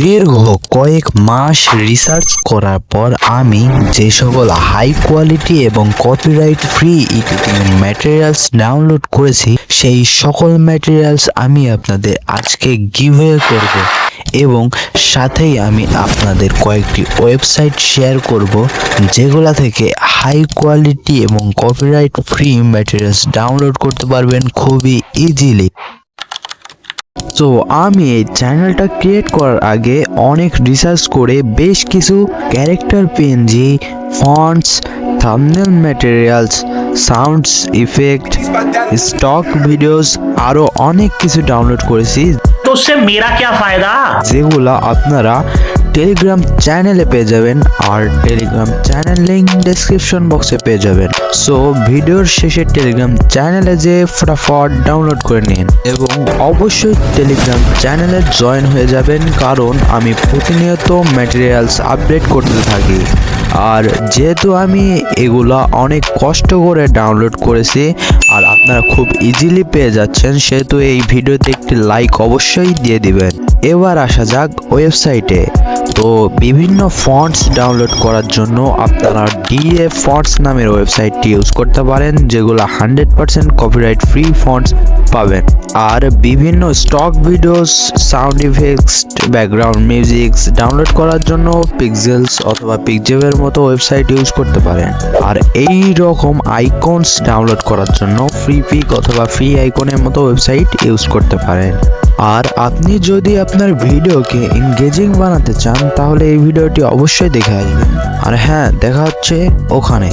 দীর্ঘ কয়েক মাস রিসার্চ করার পর আমি যে সকল হাই কোয়ালিটি এবং copyright free editing materials download করেছি সেই সকল ম্যাটেরিয়ালস আমি আপনাদের আজকে গিভওয়ে করব এবং সাথেই আমি আপনাদের কয়েকটি ওয়েবসাইট শেয়ার করব যেগুলা থেকে হাই কোয়ালিটি এবং কপিরাইট ফ্রি ম্যাটেরিয়ালস ডাউনলোড করতে পারবেন খুবই ইজিলি। তো আমি এই চ্যানেলটা ক্রিয়েট করার আগে অনেক রিসার্চ করে বেশ কিছু character PNG, fonts, thumbnail materials, sounds effect, stock videos আরো অনেক কিছু ডাউনলোড করেছি। तो उससे मेरा क्या फायदा? যেগুলা আপনারা টেলিগ্রাম চ্যানেলে পেয়ে যাবেন আর টেলিগ্রাম চ্যানেল লিংক ডেসক্রিপশন বক্সে পেয়ে যাবেন। সো ভিডিওর শেষে টেলিগ্রাম চ্যানেলে যে ফটাফট ডাউনলোড করে নিন এবং অবশ্যই টেলিগ্রাম চ্যানেলে জয়েন হয়ে যাবেন, কারণ আমি প্রতিনিয়ত ম্যাটেরিয়ালস আপডেট করতে থাকি। আর যেহেতু আমি এগুলা অনেক কষ্ট করে ডাউনলোড করেছি আর আপনারা খুব ইজিলি পেয়ে যাচ্ছেন, সেহেতু এই ভিডিওতে একটি লাইক অবশ্যই দিয়ে দিবেন। এবার আসা যাক ওয়েবসাইটে। তো বিভিন্ন ফন্টস ডাউনলোড করার জন্য আপনারা ডিএ ফন্টস নামের ওয়েবসাইটটি ইউজ করতে পারেন, যেগুলো 100% কপিরাইট ফ্রি ফন্টস পাবেন। আর বিভিন্ন stock videos, sound effects, background musics download করার জন্য পিক্সেলস অথবা পিকজেবের মতো ওয়েবসাইট ইউজ করতে পারেন। আর এই রকম আইকনস ডাউনলোড করার জন্য ফ্রি পিক অথবা ফ্রি আইকনের মতো ওয়েবসাইট ইউজ করতে পারেন। আর আপনি যদি আপনার ভিডিওকে এনগেজিং বানাতে চান তাহলে এই ভিডিওটি অবশ্যই দেখে আসবেন। আর হ্যাঁ, দেখা হচ্ছে ওখানে।